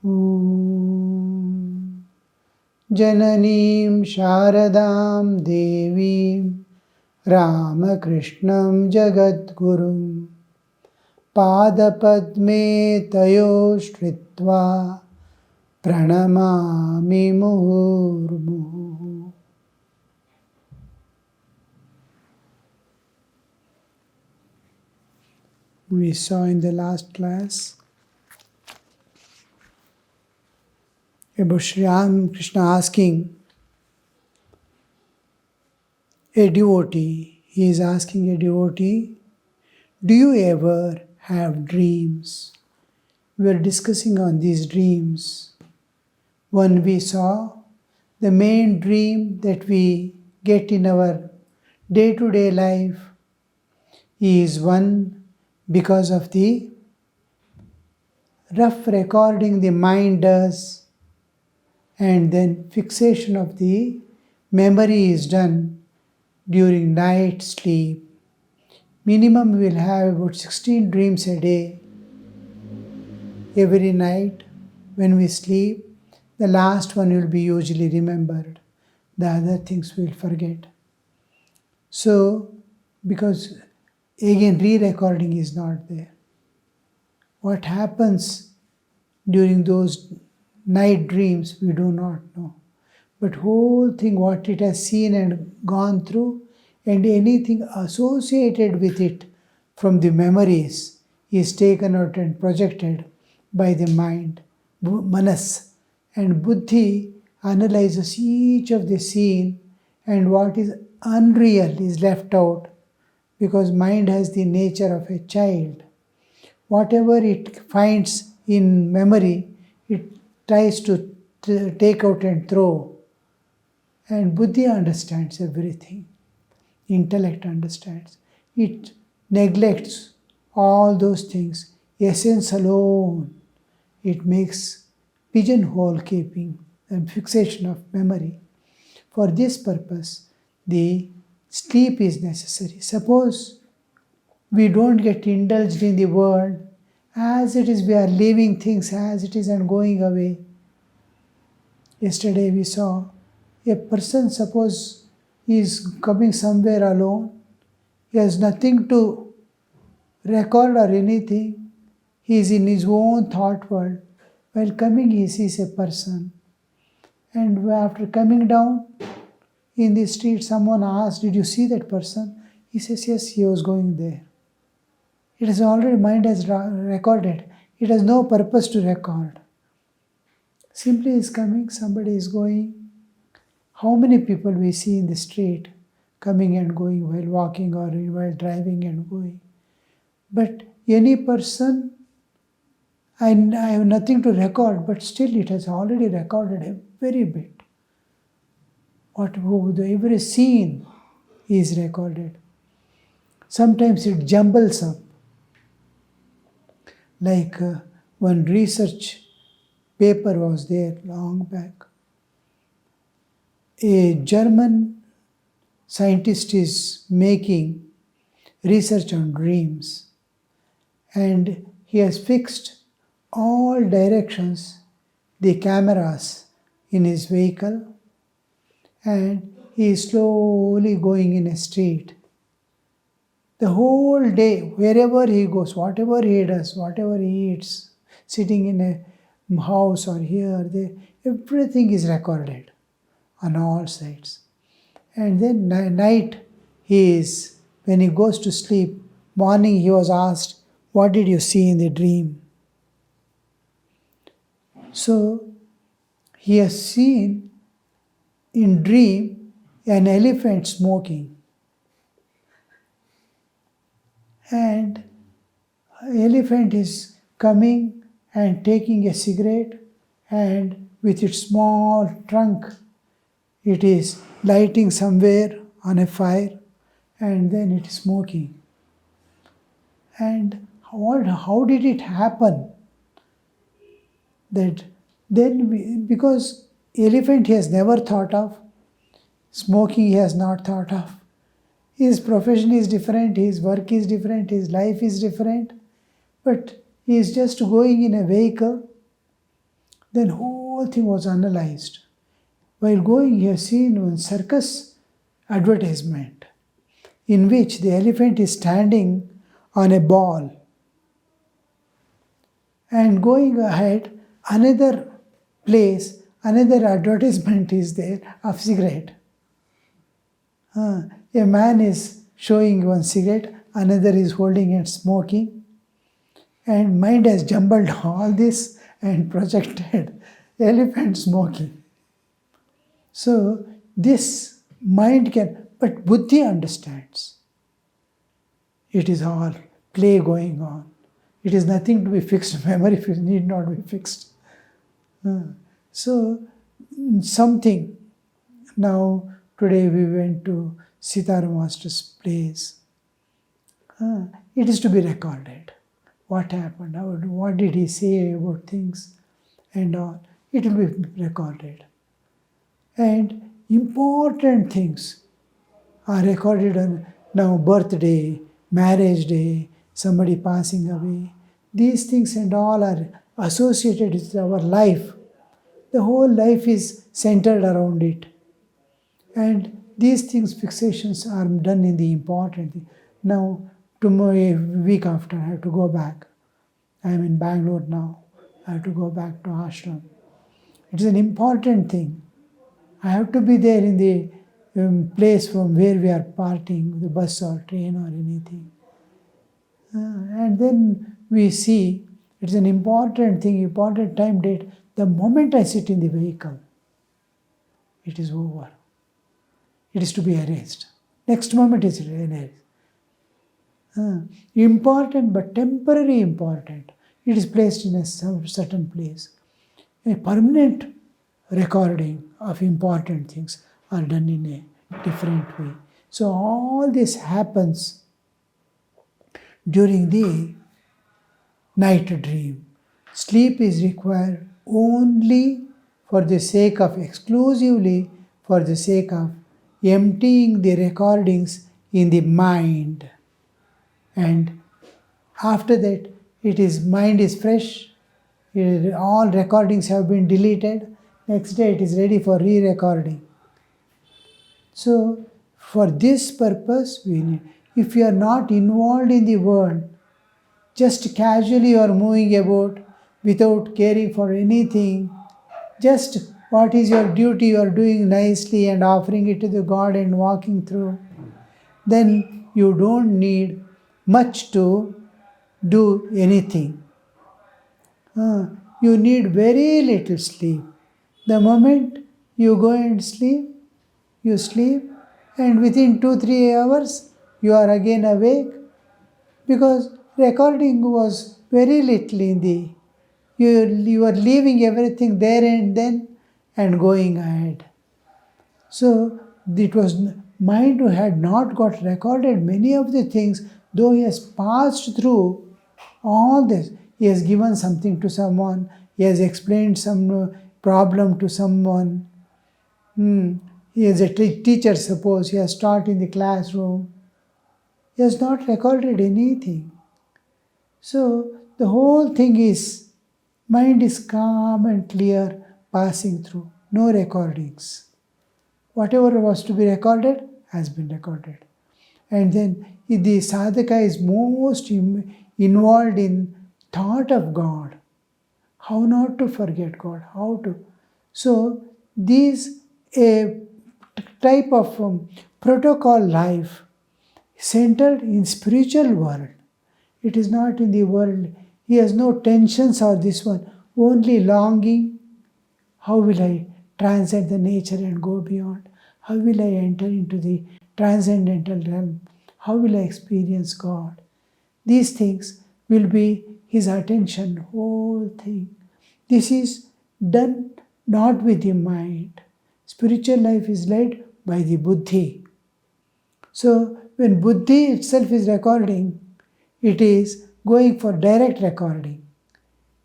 Om Jananim Sharadam Devim Ramakrishnam Jagadgurum Padapadme Tayo Shritva Pranamami Muhurmuhu. We saw in the last class about Sri Ramakrishna asking a devotee, he is asking a devotee, do you ever have dreams? We are discussing on these dreams. One we saw, the main dream that we get in our day-to-day life is one because of the rough recording the mind does, and then fixation of the memory is done during night sleep. Minimum we will have about 16 dreams a day. Every night when we sleep, the last one will be usually remembered. The other things we will forget. So, because again re-recording is not there. What happens during those night dreams, we do not know. But whole thing, what it has seen and gone through, and anything associated with it from the memories is taken out and projected by the mind, manas. And buddhi analyzes each of the scene, and what is unreal is left out, because mind has the nature of a child. Whatever it finds in memory, it tries to take out and throw. And buddhi understands everything. Intellect understands. It neglects all those things. Essence alone. It makes pigeonhole keeping and fixation of memory. For this purpose, the sleep is necessary. Suppose we don't get indulged in the world as it is, we are leaving things as it is and going away. Yesterday we saw a person, suppose he is coming somewhere alone, he has nothing to record or anything, he is in his own thought world. While coming he sees a person, and after coming down in the street, someone asked, did you see that person? He says, yes, he was going there. It is already, mind has recorded. It has no purpose to record. Simply is coming, somebody is going. How many people we see in the street coming and going while walking or while driving and going. But any person, I have nothing to record, but still it has already recorded a very bit. Every scene is recorded. Sometimes it jumbles up. Like one research paper was there long back. A German scientist is making research on dreams, and he has fixed all directions the cameras in his vehicle, and he is slowly going in a street. The whole day, wherever he goes, whatever he does, whatever he eats, sitting in a house or here, there, everything is recorded on all sides. And then night, when he goes to sleep, morning he was asked, what did you see in the dream? So, he has seen in dream an elephant smoking. And elephant is coming and taking a cigarette, and with its small trunk, it is lighting somewhere on a fire, and then it is smoking. And how did it happen? That then, because elephant he has never thought of, smoking he has not thought of. His profession is different, his work is different, his life is different, but he is just going in a vehicle, Then whole thing was analyzed. While going, he has seen one circus advertisement in which the elephant is standing on a ball. And going ahead, another place, another advertisement is there of cigarette. A man is showing one cigarette, another is holding and smoking. And mind has jumbled all this and projected elephant smoking. So this mind can, but buddhi understands. It is all play going on. It is nothing to be fixed. Memory need not be fixed. So something. Now today we went to Sitaram Master's place. It is to be recorded. What happened? What did he say about things and all? It will be recorded. And important things are recorded on now birthday, marriage day, somebody passing away. These things and all are associated with our life. The whole life is centered around it. And these things, fixations are done in the important thing. Now, tomorrow, a week after, I have to go back. I am in Bangalore now. I have to go back to ashram. It is an important thing. I have to be there in the place from where we are parting, the bus or train or anything. And then we see it's an important thing, important time date. The moment I sit in the vehicle, it is over. It is to be erased. Next moment is erased. Important but temporary important. It is placed in a certain place. A permanent recording of important things are done in a different way. So all this happens during the night dream. Sleep is required only for the sake of, exclusively for the sake of emptying the recordings in the mind. And after that, mind is fresh. All recordings have been deleted. Next day it is ready for re-recording. So for this purpose, we need, if you are not involved in the world, just casually you are moving about without caring for anything, just what is your duty you are doing nicely and offering it to the God and walking through, then you don't need much to do anything. You need very little sleep. The moment you go and sleep, you sleep, and within 2-3 hours you are again awake, because recording was very little in the, you are leaving everything there and then and going ahead. So it was mind who had not got recorded many of the things, though he has passed through all this. He has given something to someone, he has explained some problem to someone. He is a teacher, suppose, he has taught in the classroom. He has not recorded anything. So the whole thing is, mind is calm and clear, passing through, no recordings. Whatever was to be recorded has been recorded. And then the sadhaka is most involved in thought of God. How not to forget God, how to. So these a type of protocol life centered in spiritual world. It is not in the world. He has no tensions or this one, only longing. How will I transcend the nature and go beyond? How will I enter into the transcendental realm? How will I experience God? These things will be his attention, whole thing. This is done not with the mind. Spiritual life is led by the buddhi. So when buddhi itself is recording, it is going for direct recording.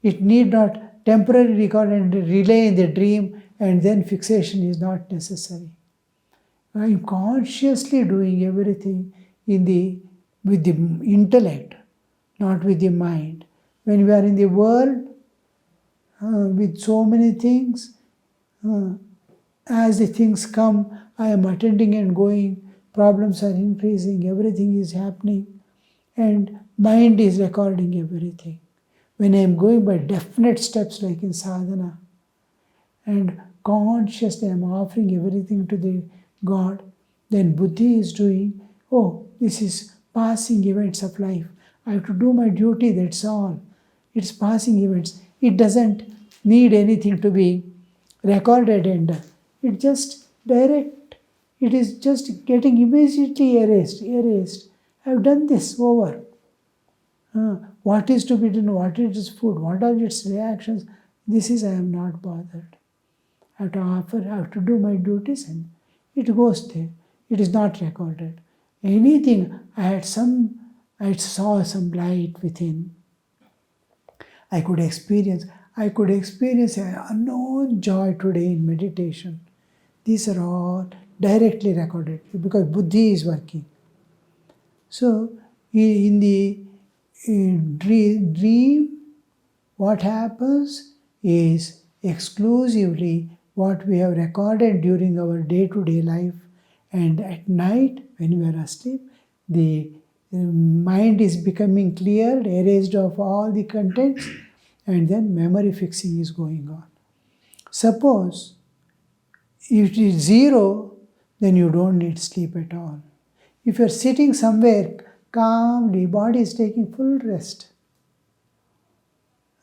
It need not temporary record and relay in the dream, and then fixation is not necessary. I am consciously doing everything with the intellect, not with the mind. When we are in the world, with so many things. As the things come, I am attending and going, problems are increasing, everything is happening, and mind is recording everything. When I am going by definite steps like in sadhana, and consciously I am offering everything to the God, then buddhi is doing, oh, this is passing events of life. I have to do my duty, that's all. It's passing events. It doesn't need anything to be recorded and it just direct. It is just getting immediately erased. I have done this, over. What is to be done, what is its food, what are its reactions, this is I am not bothered. I have to offer, I have to do my duties and it goes there. It is not recorded. Anything, I saw some light within. I could experience an unknown joy today in meditation. These are all directly recorded because buddhi is working. So in the dream, what happens is exclusively what we have recorded during our day-to-day life, and at night when we are asleep, the mind is becoming cleared, erased of all the contents, and then memory fixing is going on. Suppose if it is zero, then you don't need sleep at all. If you are sitting somewhere calmly, body is taking full rest.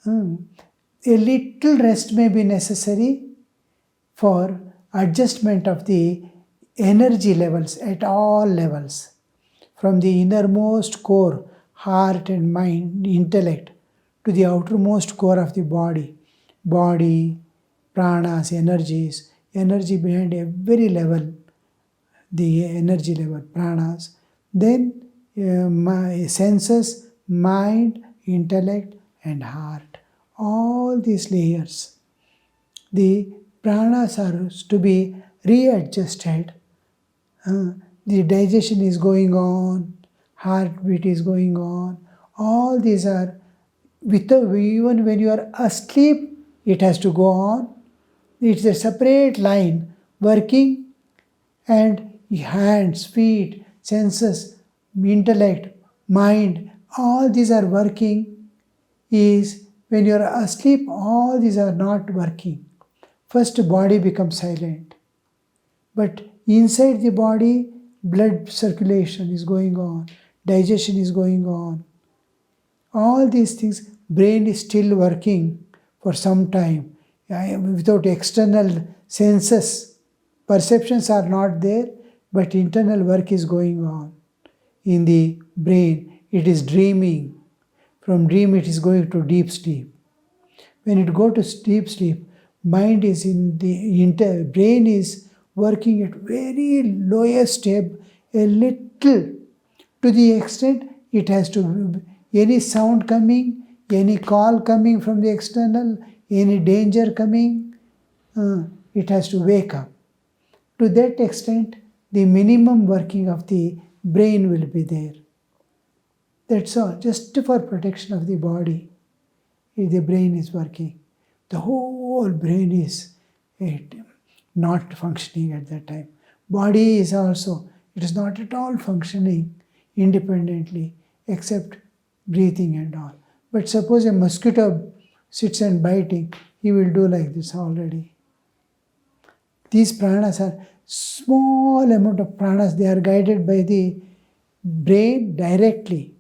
A little rest may be necessary for adjustment of the energy levels at all levels, from the innermost core, heart and mind, intellect, to the outermost core of the body, pranas, energy behind every level, the energy level, pranas, then my senses, mind, intellect and heart, all these layers. The pranas are to be readjusted. The digestion is going on, heartbeat is going on, all these are, even when you are asleep, it has to go on. It's a separate line working, and hands, feet, senses, intellect, mind, all these are working. Is when you are asleep, all these are not working. First, body becomes silent. But inside the body, blood circulation is going on, digestion is going on. All these things, brain is still working for some time. Without external senses, perceptions are not there, but internal work is going on. In the brain, it is dreaming. From dream, it is going to deep sleep. When it goes to deep sleep, mind is in the brain is working at very lowest step, a little, to the extent it has to, any sound coming, any call coming from the external, any danger coming, it has to wake up. To that extent, the minimum working of the brain will be there. That's all, just for protection of the body. If the brain is working, the whole brain is not functioning at that time. Body is also, it is not at all functioning independently, except breathing and all. But suppose a mosquito sits and biting, he will do like this already. These pranas are small amount of pranas, they are guided by the brain directly.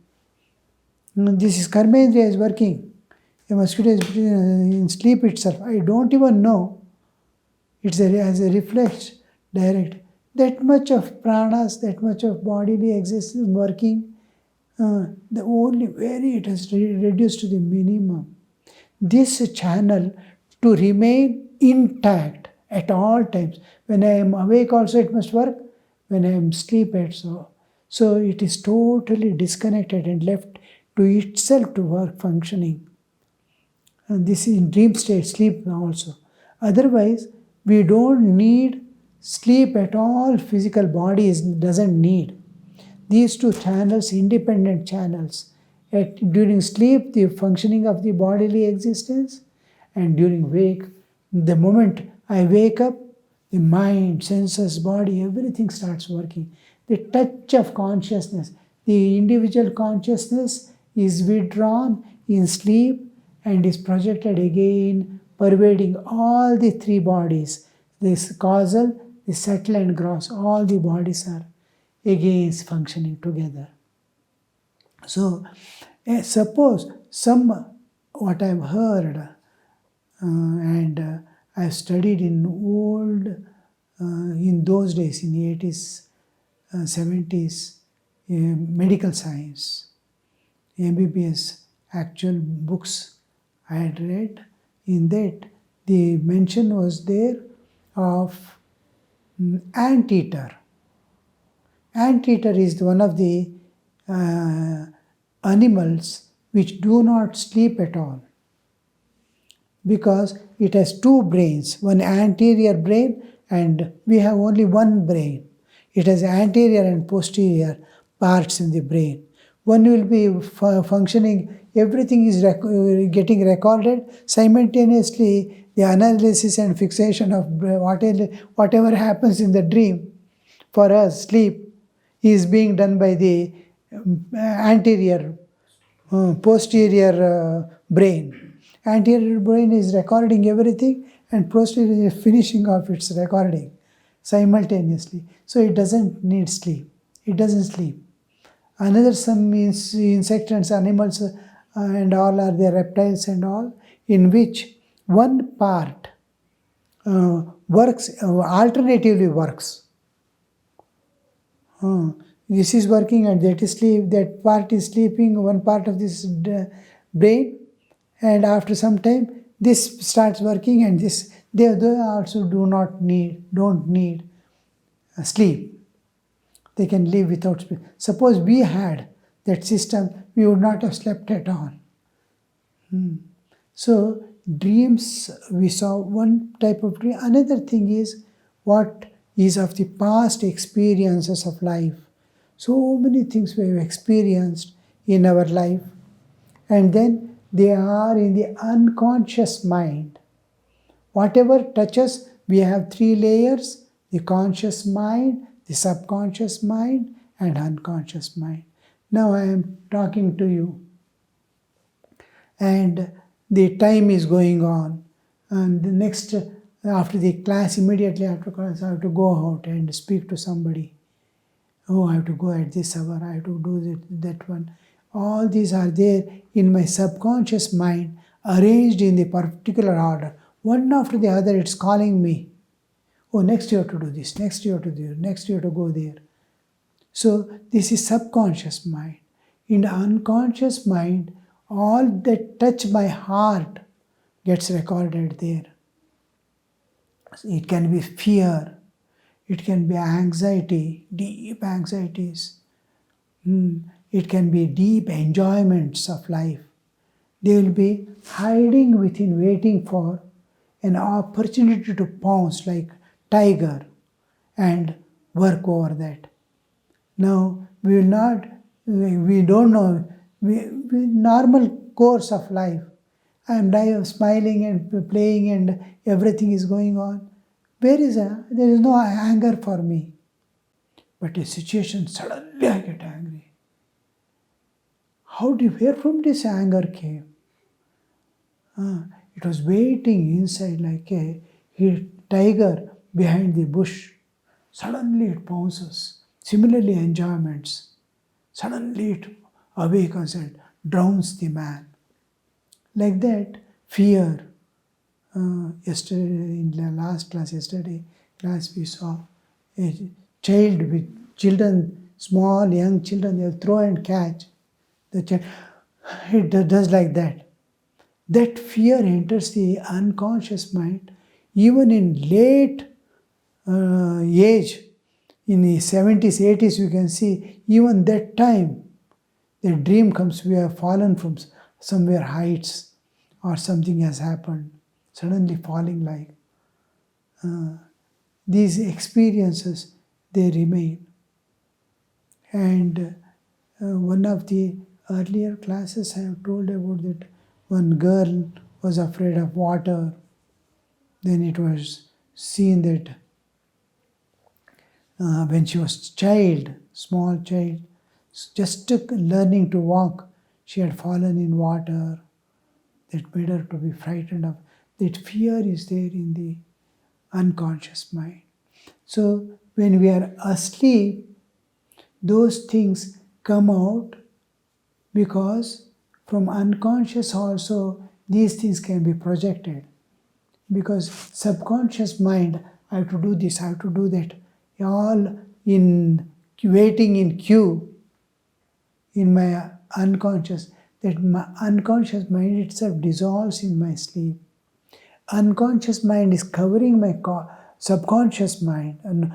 This is karmendriya is working. A mosquito is in sleep itself. I don't even know. It's as a reflex, direct. That much of pranas, that much of bodily existence working, the only very it has reduced to the minimum. This channel to remain intact at all times. When I am awake also it must work. When I am asleep also. So it is totally disconnected and left to itself to work functioning. And this is in dream state, sleep also. Otherwise, we don't need sleep at all. Physical body doesn't need. These two channels, independent channels. During sleep, the functioning of the bodily existence, and during wake, the moment I wake up, the mind, senses, body, everything starts working. The touch of consciousness, the individual consciousness is withdrawn in sleep and is projected again, pervading all the three bodies. This causal, the subtle and gross, all the bodies are again functioning together. So, suppose what I've heard and I've studied in in those days, in the 80s, 70s, medical science, MBBS, actual books I had read. In that, the mention was there of anteater. Anteater is one of the animals which do not sleep at all, because it has two brains, one anterior brain, and we have only one brain. It has anterior and posterior parts in the brain. One will be functioning, everything is getting recorded. Simultaneously, the analysis and fixation of whatever happens in the dream, for us, sleep, is being done by the anterior, posterior brain. Anterior brain is recording everything, and posterior is finishing off its recording simultaneously. So it doesn't need sleep. It doesn't sleep. Another some insects and animals and all are there, reptiles and all, in which one part works, alternatively works. This is working and that is sleep, that part is sleeping, one part of this brain, and after some time this starts working, and they also don't need sleep. They can live without sleep. Suppose we had that system, we would not have slept at all. So dreams, we saw one type of dream. Another thing is what is of the past experiences of life. So many things we have experienced in our life, and then they are in the unconscious mind. Whatever touches, we have three layers: the conscious mind, the subconscious mind, and unconscious mind. Now I am talking to you, and the time is going on, and the next, after the class, immediately after class, I have to go out and speak to somebody. Oh, I have to go at this hour, I have to do that one. All these are there in my subconscious mind, arranged in the particular order. One after the other, it's calling me. Oh, next you have to do this, next you have to do this, next you have to go there. So this is subconscious mind. In the unconscious mind, all that touch my heart gets recorded there. It can be fear, it can be anxiety, deep anxieties. It can be deep enjoyments of life. They will be hiding within, waiting for an opportunity to pounce like tiger and work over that. Now, we don't know, normal course of life. I am smiling and playing and everything is going on. There is no anger for me. But a situation, suddenly I get angry. Where from this anger came? It was waiting inside like a tiger behind the bush. Suddenly it pounces. Similarly, enjoyments. Suddenly it awakens and drowns the man. Like that, fear. Yesterday, in the last class, we saw a child with children, small young children, they throw and catch. The child, it does like that. That fear enters the unconscious mind. Even in late age, in the 70s, 80s, you can see, even that time, the dream comes, we have fallen from somewhere heights, or something has happened, suddenly falling like. These experiences, they remain. And one of the earlier classes I have told about that one girl was afraid of water. Then it was seen that when she was small child, just learning to walk, she had fallen in water. That made her to be frightened of. That fear is there in the unconscious mind. So when we are asleep, those things come out, because from unconscious also these things can be projected. Because subconscious mind, I have to do this, I have to do that, all in waiting in queue in my unconscious, that my unconscious mind itself dissolves in my sleep. Unconscious mind is covering my subconscious mind, and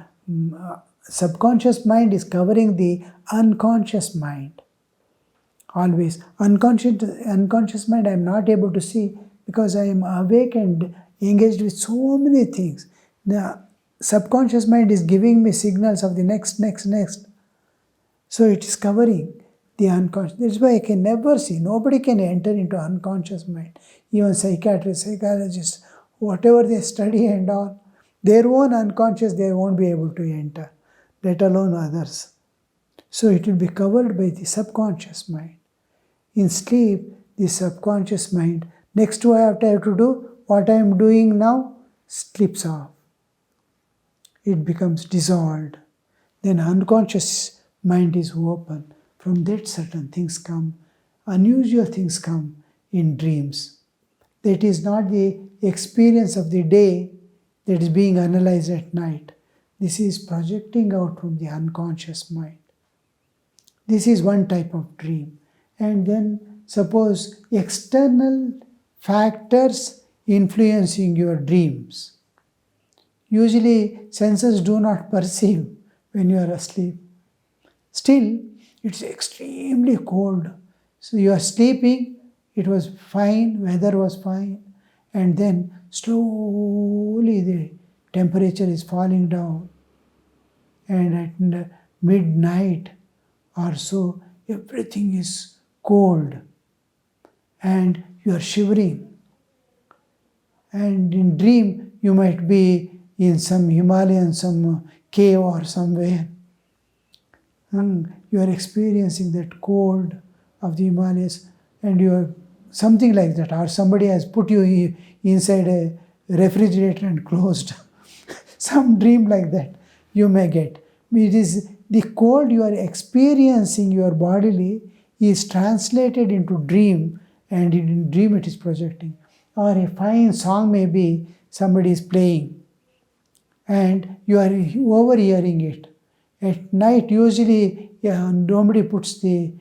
subconscious mind is covering the unconscious mind. Always. Unconscious mind I am not able to see, because I am awake and engaged with so many things. The subconscious mind is giving me signals of the next. So it is covering the unconscious. That's why I can never see. Nobody can enter into unconscious mind. Even psychiatrists, psychologists, whatever they study and all, their own unconscious they won't be able to enter, let alone others. So it will be covered by the subconscious mind. In sleep, the subconscious mind, next to what I have to do, what I am doing now, slips off. It becomes dissolved. Then unconscious mind is open. From that certain things come, unusual things come in dreams. That is not the experience of the day that is being analyzed at night. This is projecting out from the unconscious mind. This is one type of dream. And then suppose external factors influencing your dreams. Usually senses do not perceive when you are asleep. Still, it's extremely cold. So you are sleeping, it was fine, weather was fine, and then slowly the temperature is falling down. And at midnight or so, everything is cold and you are shivering. And in dream, you might be in some Himalayan, some cave or somewhere. And you are experiencing that cold of the Himalayas, and you are something like that, or somebody has put you inside a refrigerator and closed. Some dream like that you may get. It is the cold you are experiencing your bodily is translated into dream, and in dream it is projecting. Or a fine song may be somebody is playing and you are overhearing it. At night usually nobody puts the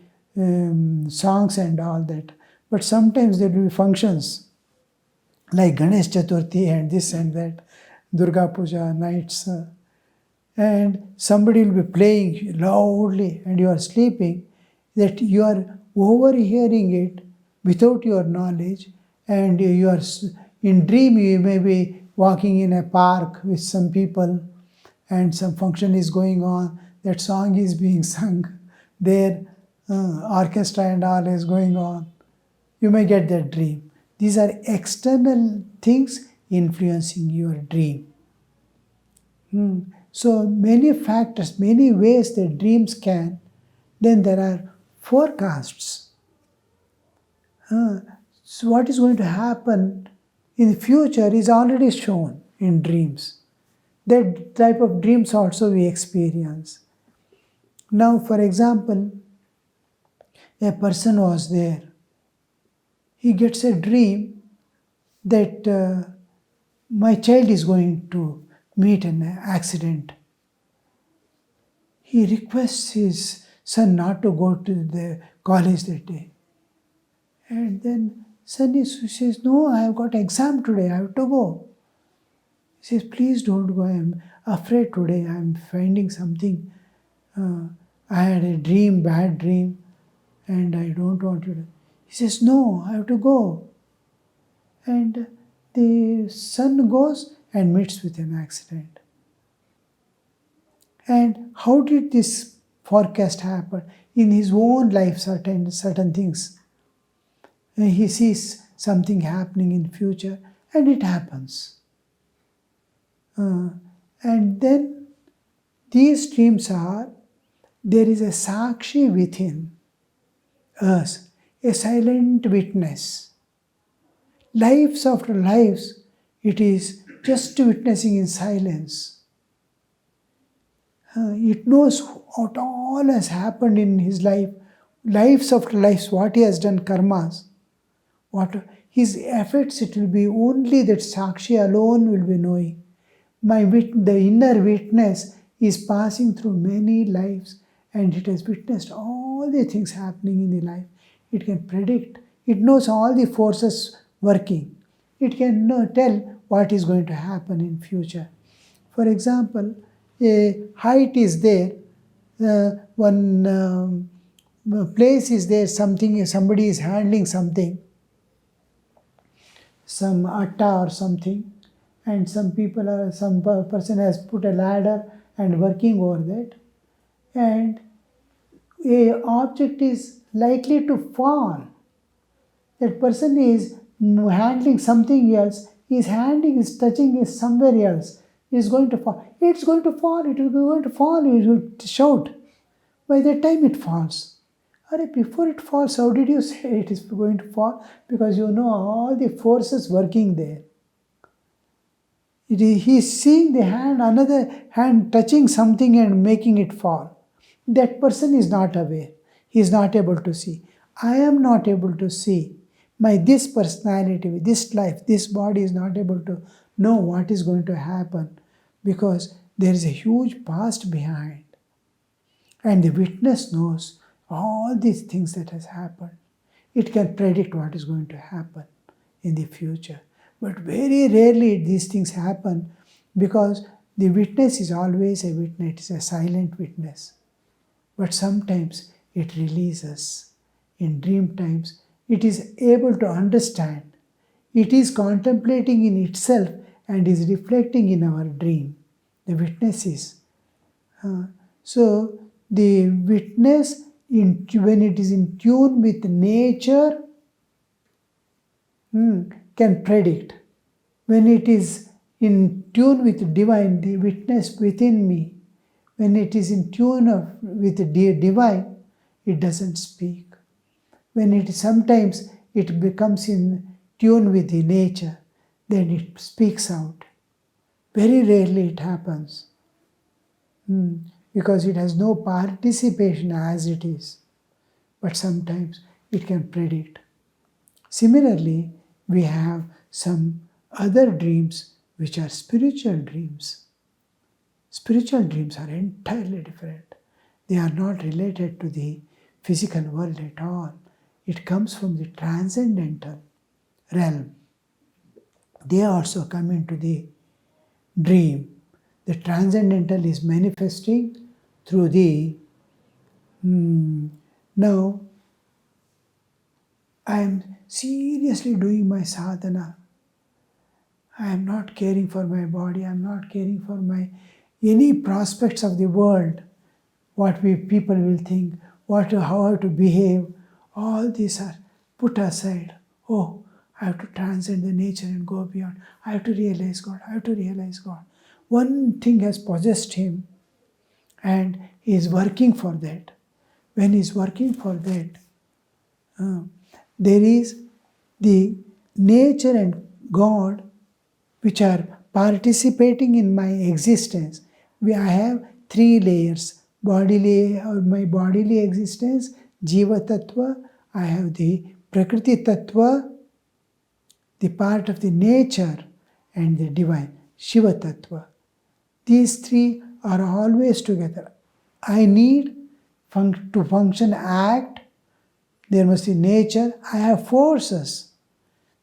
songs and all that, but sometimes there will be functions like Ganesh Chaturthi and this and that, Durga Puja nights, and somebody will be playing loudly and you are sleeping, that you are overhearing it without your knowledge, and you are in dream you may be walking in a park with some people and some function is going on, that song is being sung there, orchestra and all is going on. You may get that dream. These are external things influencing your dream. So many factors, many ways that dreams can. Then there are forecasts. So what is going to happen in the future is already shown in dreams. That type of dreams also we experience. Now, for example, a person was there. He gets a dream that my child is going to meet an accident. He requests his son not to go to the college that day. And then son says, no, I have got exam today, I have to go. He says, please don't go, I am afraid today, I am finding something. I had a dream, bad dream, and I don't want you to. He says, no, I have to go. And the son goes and meets with an accident. And how did this forecast happen? In his own life, certain things. And he sees something happening in future, and it happens. And then these streams are, there is a Sakshi within us, a silent witness. Lives after lives, it is just witnessing in silence. It knows what all has happened in his life, lives after lives, what he has done, karmas, what his efforts, it will be only that Sakshi alone will be knowing. The inner witness is passing through many lives and it has witnessed all the things happening in the life. It can predict, it knows all the forces working. It can tell what is going to happen in future. For example, a height is there, one place is there, somebody is handling something, some atta or something, and some person has put a ladder and working over that, and a object is likely to fall. That person is handling something else, his handing is touching is somewhere else, is going to fall. It's going to fall, it will be going to fall, it will shout. By the time it falls, before it falls, how did you say it is going to fall? Because you know all the forces working there. He is seeing the hand, another hand touching something and making it fall. That person is not aware. He is not able to see. I am not able to see. This personality, this life, this body is not able to know what is going to happen because there is a huge past behind. And the witness knows all these things that has happened. It can predict what is going to happen in the future. But very rarely these things happen because the witness is always a witness, it is a silent witness. But sometimes it releases. In dream times, it is able to understand. It is contemplating in itself and is reflecting in our dream. The witness is. So, the witness, when it is in tune with nature, can predict. When it is in tune with divine, the witness within me, when it is in tune with the divine, it doesn't speak. When sometimes it becomes in tune with the nature, then it speaks out. Very rarely it happens. Because it has no participation as it is. But sometimes it can predict. Similarly, we have some other dreams which are spiritual dreams. Spiritual dreams are entirely different. They are not related to the physical world at all. It comes from the transcendental realm. They also come into the dream. The transcendental is manifesting through the now I am seriously doing my sadhana. I am not caring for my body. I am not caring for any prospects of the world. What people will think, how I have to behave. All these are put aside. Oh, I have to transcend the nature and go beyond. I have to realize God. I have to realize God. One thing has possessed him and he is working for that. When he is working for that, there is the nature and God which are participating in my existence. I have three layers. My bodily existence, Jiva Tattva. I have the Prakriti Tattva, the part of the nature, and the divine, Shiva Tattva. These three are always together. I need to function, act. There must be nature. I have forces.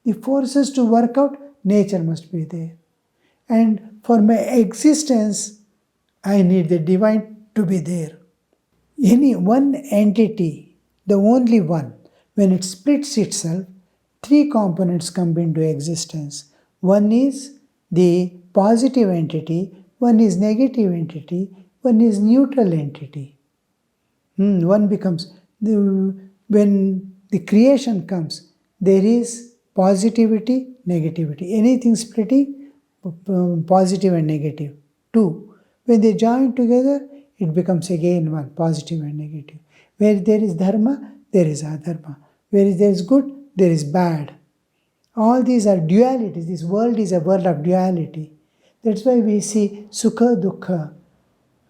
The forces to work out, nature must be there. And for my existence, I need the divine to be there. Any one entity, the only one, when it splits itself, three components come into existence. One is the positive entity, one is negative entity, one is neutral entity. One becomes, when the creation comes, there is positivity, negativity. Anything splitting, positive and negative. Two. When they join together, it becomes again one, positive and negative. Where there is dharma, there is adharma. Where there is good, there is bad. All these are dualities. This world is a world of duality. That's why we see sukha, dukkha,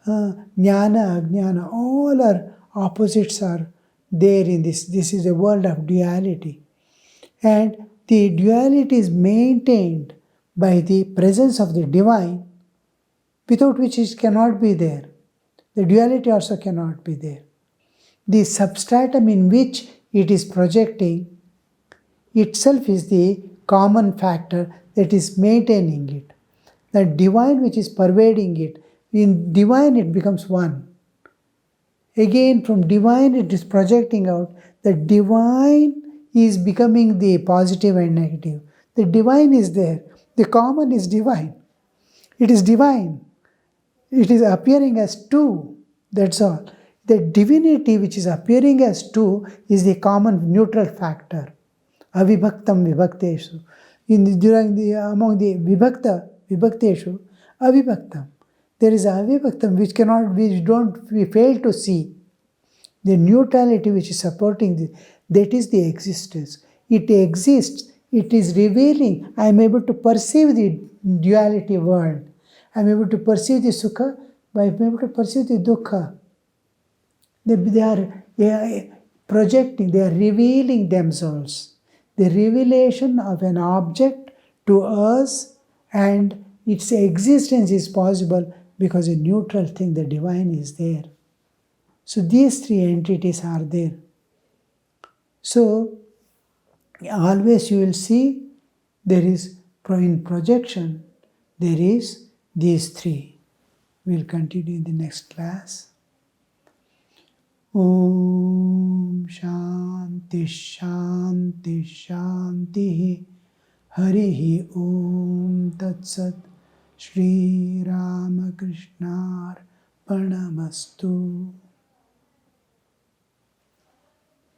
jnana, ajnana. All our opposites are there in this. This is a world of duality. And the duality is maintained by the presence of the divine, without which it cannot be there. The duality also cannot be there. The substratum in which it is projecting itself is the common factor that is maintaining it. The divine which is pervading it, in divine it becomes one. Again, from divine it is projecting out. The divine is becoming the positive and negative. The divine is there. The common is divine. It is divine. It is appearing as two. That's all. The divinity which is appearing as two is the common neutral factor. Avibhaktam vibhakteshu. Among the vibhakteshu, avibhaktam. There is avibhaktam we fail to see. The neutrality which is supporting this, that is the existence. It exists. It is revealing. I am able to perceive the duality world. I am able to perceive the sukha, I am able to perceive the dukkha. They are projecting, they are revealing themselves. The revelation of an object to us and its existence is possible because a neutral thing, the divine, is there. So these three entities are there. So always you will see there is, in projection, there is these three. We will continue in the next class. Om Shanti Shanti Shanti Harihi Om Tat Sat Shri Ramakrishna Arpanamastu.